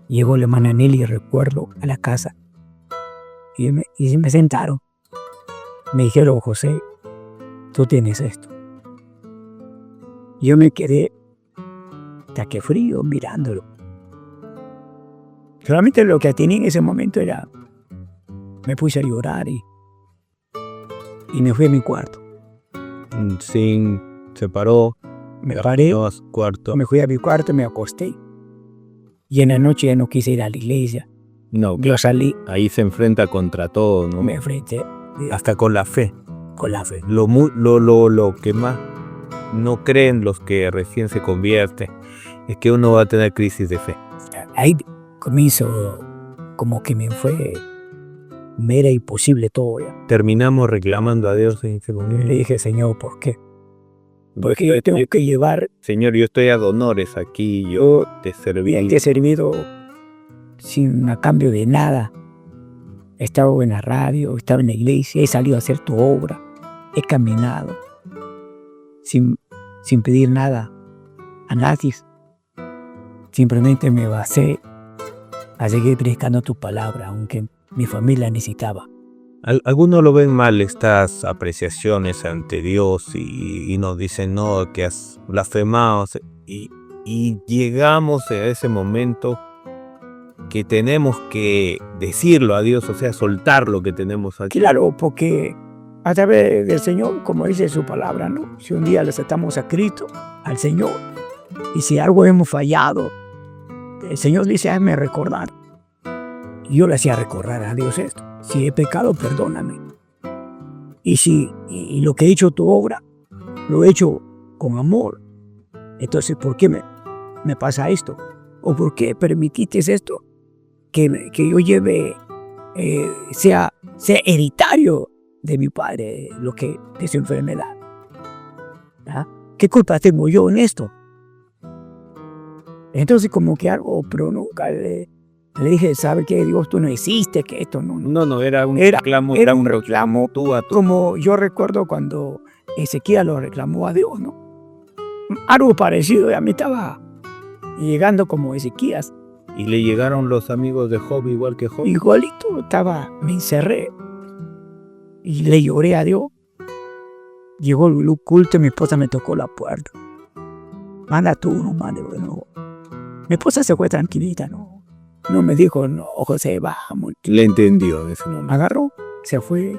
B: Llegó la hermana Nelly, recuerdo, a la casa. Y me sentaron. Me dijeron, José, tú tienes esto. Yo me quedé hasta que frío mirándolo. Solamente lo que tenía en ese momento era, me puse a llorar y me fui a mi cuarto.
A: Se paró.
B: Me paré,
A: a su cuarto.
B: me fui a mi cuarto, me acosté. Y en la noche ya no quise ir a la iglesia.
A: No,
B: Yo salí,
A: ahí se enfrenta contra todo, ¿no?
B: me enfrenté
A: Hasta con la fe.
B: con la fe.
A: Lo que más no creen los que recién se convierten es que uno va a tener crisis de fe.
B: Ahí comienzo, como que me era imposible todo ya.
A: Terminamos reclamando a Dios en ese momento.
B: Le dije, Señor, ¿por qué? porque yo tengo que llevar.
A: Señor, yo estoy a honores aquí, yo te serví.
B: Te he servido sin a cambio de nada. He estado en la radio, he estado en la iglesia, he salido a hacer tu obra, he caminado sin pedir nada a nadie. Simplemente me basé a seguir predicando tu palabra, aunque mi familia necesitaba.
A: Algunos lo ven mal estas apreciaciones ante Dios y nos dicen no, que has blasfemado, y llegamos a ese momento que tenemos que decirlo a Dios, o sea, soltar lo que tenemos aquí.
B: Claro, porque a través del Señor, como dice su palabra, ¿no? Si un día le aceptamos a Cristo, al Señor, y si algo hemos fallado, el Señor dice, hazme recordar. Y yo le hacía recordar a Dios esto. Si he pecado, perdóname. Y lo que he hecho tu obra, lo he hecho con amor. Entonces, ¿por qué me pasa esto? ¿O por qué permitiste esto? Que yo lleve, sea hereditario de mi padre, lo que de su enfermedad. ¿Ah? ¿Qué culpa tengo yo en esto? Entonces, como que algo, pero nunca le dije, ¿sabe qué? Dios, tú no existes, que esto no.
A: No, era un reclamo.
B: Era un reclamo
A: tú a tú.
B: Como yo recuerdo cuando Ezequiel lo reclamó a Dios, ¿no? Algo parecido, a mí estaba llegando como Ezequías.
A: Y le llegaron los amigos de Job igual que Job.
B: Igualito me encerré y le lloré a Dios. Llegó el culto y mi esposa me tocó la puerta. Manda tú, no mande, bueno. Mi esposa se fue tranquilita, ¿no? No me dijo, no, José, vamos.
A: Le entendió en ese momento.
B: Agarró, se fue.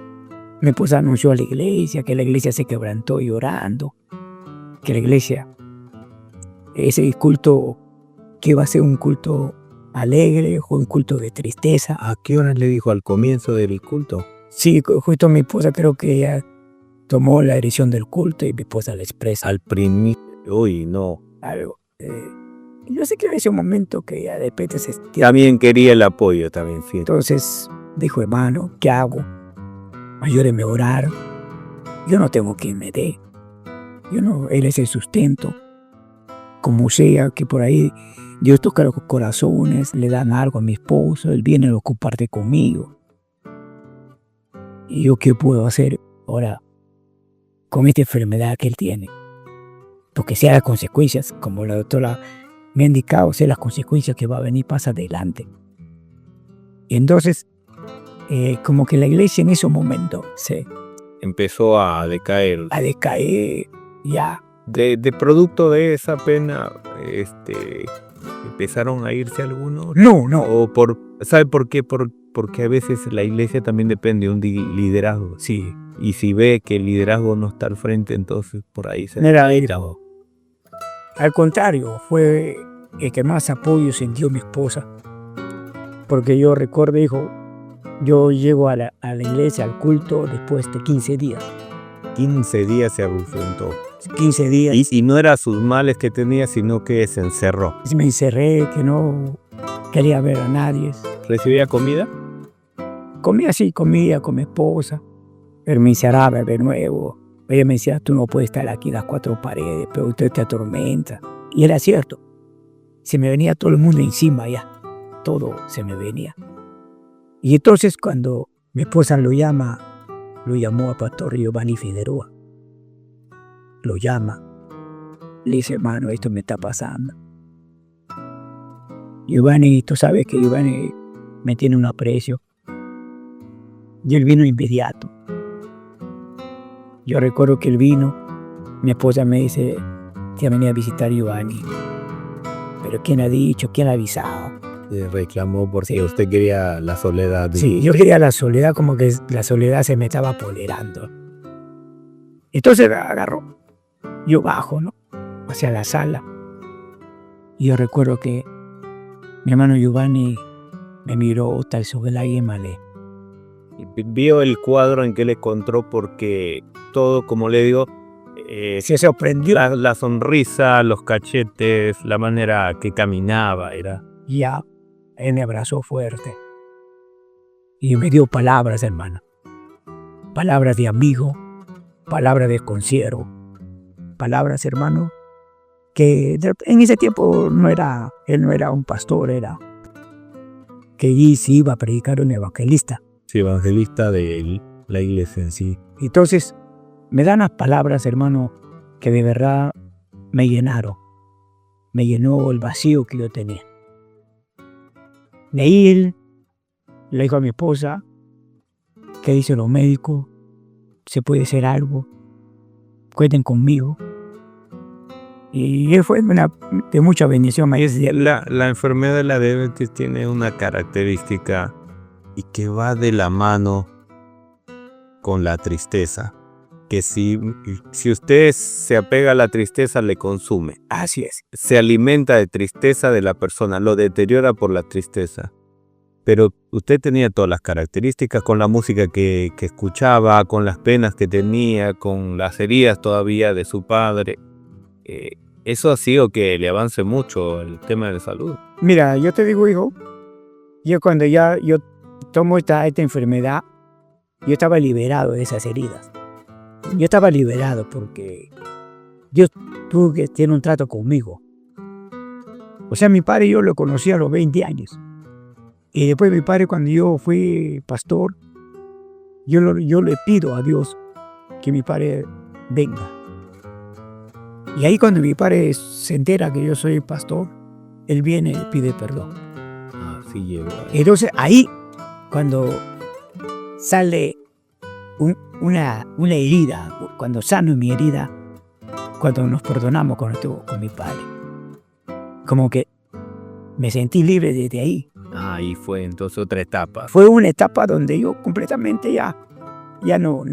B: Mi esposa anunció a la iglesia, que la iglesia se quebrantó llorando. Que la iglesia, ese culto, que iba a ser un culto alegre, fue un culto de tristeza.
A: ¿A qué hora le dijo? ¿Al comienzo del culto?
B: Sí, justo mi esposa creo que ella tomó la dirección del culto y mi esposa la expresa.
A: Al principio, uy, no.
B: Algo. Yo sé que en ese momento que ella de repente se...
A: También quería el apoyo, también, sí.
B: Entonces dijo, hermano, ¿qué hago? Ayúdeme a orar. Yo no tengo quien me dé. Él es el sustento. Como sea que por ahí Dios toca los corazones, le dan algo a mi esposo, él viene a compartir conmigo. ¿Y yo qué puedo hacer ahora con esta enfermedad que él tiene? Porque sea las consecuencias, como la doctora me ha indicado, sea las consecuencias que va a venir más adelante. Y entonces, como que la iglesia en ese momento se
A: empezó a decaer.
B: A decaer, ya.
A: De producto de esa pena, empezaron a irse algunos.
B: No.
A: O ¿sabe por qué? Porque a veces la iglesia también depende de un liderazgo.
B: Sí.
A: Y si ve que el liderazgo no está al frente, entonces por ahí se...
B: Era al contrario, fue el que más apoyo sintió mi esposa. Porque yo recuerdo, dijo, yo llego a la iglesia, al culto, después de 15 días.
A: 15 días se ausentó.
B: 15 días.
A: Y no era sus males que tenía, sino que se encerró.
B: Me encerré, que no quería ver a nadie.
A: ¿Recibía comida?
B: Comía con mi esposa. Pero me encerraba de nuevo. Ella me decía, tú no puedes estar aquí en las 4 paredes, pero usted te atormenta. Y era cierto. Se me venía todo el mundo encima ya. Todo se me venía. Y entonces cuando mi esposa lo llamó a Pastor Giovanni Figueroa. Lo llama. Le dice, hermano, esto me está pasando. Giovanni, tú sabes que Giovanni me tiene un aprecio. Y él vino inmediato. Yo recuerdo que él vino. Mi esposa me dice que venía a visitar a Giovanni. Pero ¿quién ha dicho? ¿Quién ha avisado?
A: Reclamó porque usted quería la soledad.
B: Sí, yo quería la soledad, como que la soledad se me estaba apoderando. Entonces agarró. Yo bajo, ¿no? Hacia la sala. Y yo recuerdo que mi hermano Giovanni me miró tal sobre la lágrima.
A: Vio el cuadro en que le encontró porque todo, como le digo,
B: se sorprendió.
A: La sonrisa, los cachetes, la manera que caminaba era...
B: Ya, él me abrazó fuerte. Y me dio palabras, hermano. Palabras de amigo, palabras de consejero. palabras, hermano, que en ese tiempo él no era un pastor, era que allí sí iba a predicar un evangelista.
A: Sí, evangelista de la iglesia en sí.
B: Entonces, me dan las palabras, hermano, que de verdad me llenaron. Me llenó el vacío que yo tenía. De ahí él le dijo a mi esposa, ¿qué dicen los médicos? ¿Se puede hacer algo? Cuenten conmigo. Y él fue de mucha bendición.
A: La enfermedad de la diabetes tiene una característica y que va de la mano con la tristeza. Que si usted se apega a la tristeza, le consume.
B: Así es.
A: Se alimenta de tristeza de la persona, lo deteriora por la tristeza. Pero usted tenía todas las características con la música que escuchaba, con las penas que tenía, con las heridas todavía de su padre. Eso ha sido que le avance mucho el tema de salud.
B: Mira, yo te digo, hijo, yo cuando yo tomo esta enfermedad, yo estaba liberado de esas heridas. Yo estaba liberado porque Dios tuvo que tener un trato conmigo. O sea, mi padre yo lo conocí a los 20 años. Y después mi padre, cuando yo fui pastor, yo le pido a Dios que mi padre venga. Y ahí cuando mi padre se entera que yo soy pastor, él viene y pide perdón.
A: Así llegó.
B: Entonces ahí, cuando sale una herida, cuando sano mi herida, cuando nos perdonamos con mi padre, como que me sentí libre desde ahí.
A: Ahí fue entonces otra etapa.
B: Fue una etapa donde yo completamente ya no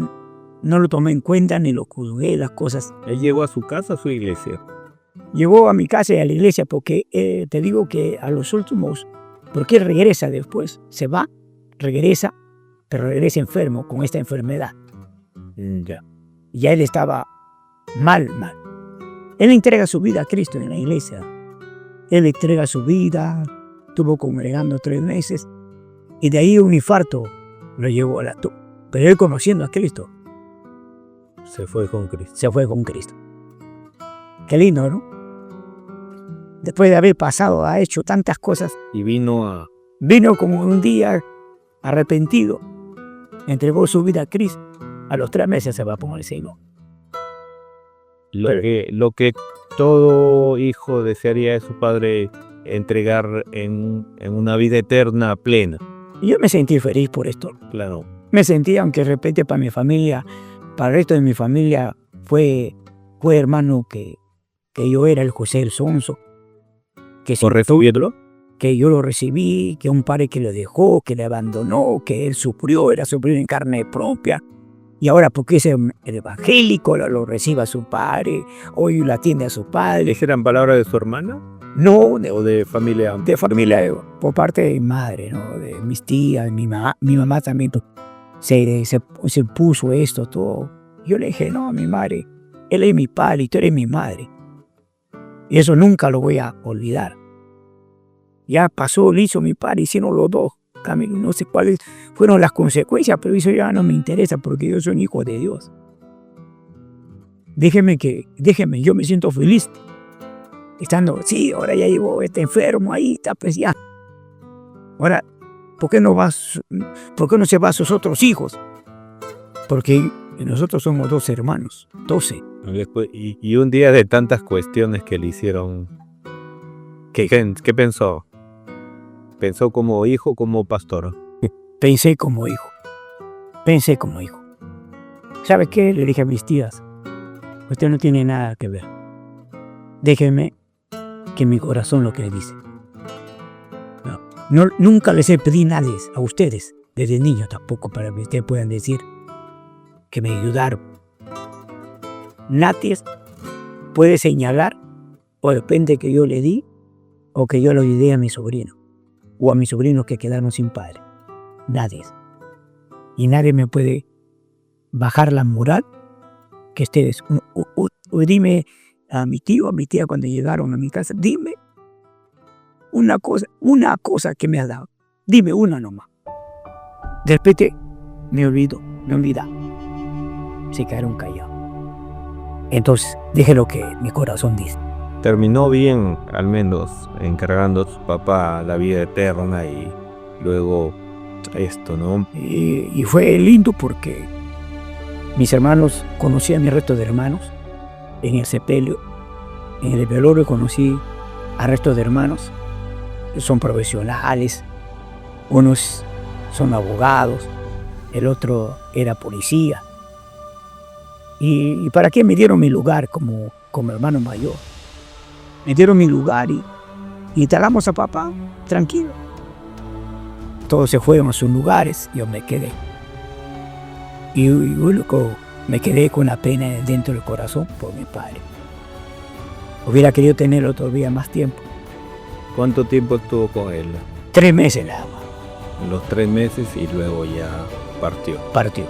B: lo tomé en cuenta ni lo juzgué las cosas.
A: ¿Él llegó a su casa o a su iglesia?
B: Llegó a mi casa y a la iglesia porque te digo que a los últimos, porque él regresa después, se va, regresa, pero regresa enfermo con esta enfermedad. Ya él estaba mal. Él entrega su vida a Cristo en la iglesia. Él entrega su vida, estuvo congregando 3 meses y de ahí un infarto lo llevó a la tumba. Pero él conociendo a Cristo,
A: se fue con Cristo.
B: Se fue con Cristo. Qué lindo, ¿no? Después de haber pasado, ha hecho tantas cosas.
A: Y vino
B: como un día arrepentido, entregó su vida a Cristo. A los 3 meses se va con el Señor.
A: Lo que todo hijo desearía de su padre entregar en una vida eterna plena.
B: Y yo me sentí feliz por esto.
A: Claro.
B: Me sentí, aunque de repente para mi familia, para el resto de mi familia, fue hermano que yo era el José el Sonso. Que yo lo recibí, que un padre que lo dejó, que le abandonó, que él sufrió, era sufrido en carne propia. Y ahora porque es el evangélico, lo recibe a su padre, hoy lo atiende a su padre.
A: ¿Esas eran palabras de su hermana?
B: No,
A: ¿O de familia?
B: De familia, por parte de mi madre, ¿no? De mis tías, mi mamá también se puso esto, todo. Yo le dije, no, mi madre, él es mi padre y tú eres mi madre. Y eso nunca lo voy a olvidar. Ya pasó, lo hizo mi padre, hicieron los dos. No sé cuáles fueron las consecuencias, pero eso ya no me interesa porque yo soy un hijo de Dios. Déjeme, yo me siento feliz. Estando, sí, ahora ya llegó este enfermo, ahí está, pues ya. Ahora, ¿por qué no se va a sus otros hijos? Porque nosotros somos 2 hermanos, 12.
A: Y un día de tantas cuestiones que le hicieron, ¿qué pensó? ¿Pensó como hijo o como pastor?
B: Pensé como hijo. ¿Sabe qué? Le dije a mis tías, usted no tiene nada que ver. Déjeme que mi corazón lo que le dice. No, nunca les he pedido nada a ustedes, desde niño tampoco, para que ustedes puedan decir que me ayudaron. Nadie puede señalar, o depende que yo le di, o que yo lo ayudé a mi sobrino, o a mis sobrinos que quedaron sin padre. Nadie. Y nadie me puede bajar la moral que ustedes. O dime a mi tío, a mi tía cuando llegaron a mi casa, dime una cosa que me has dado. Dime una nomás. De repente me olvidaron. Se quedaron callados. Entonces, dije lo que mi corazón dice.
A: Terminó bien, al menos, encargando a su papá la vida eterna y luego esto, ¿no?
B: Y fue lindo porque mis hermanos, conocí a mi resto de hermanos en el sepelio. En el velorio conocí al resto de hermanos. Son profesionales, unos son abogados, el otro era policía. ¿Y para qué me dieron mi lugar como hermano mayor? Me dieron mi lugar y instalamos a papá tranquilo. Todos se fueron a sus lugares y yo me quedé. Y luego me quedé con la pena dentro del corazón por mi padre. Hubiera querido tenerlo todavía más tiempo.
A: ¿Cuánto tiempo estuvo con él?
B: 3 meses nada más.
A: Los 3 meses y luego ya partió.
B: Partió.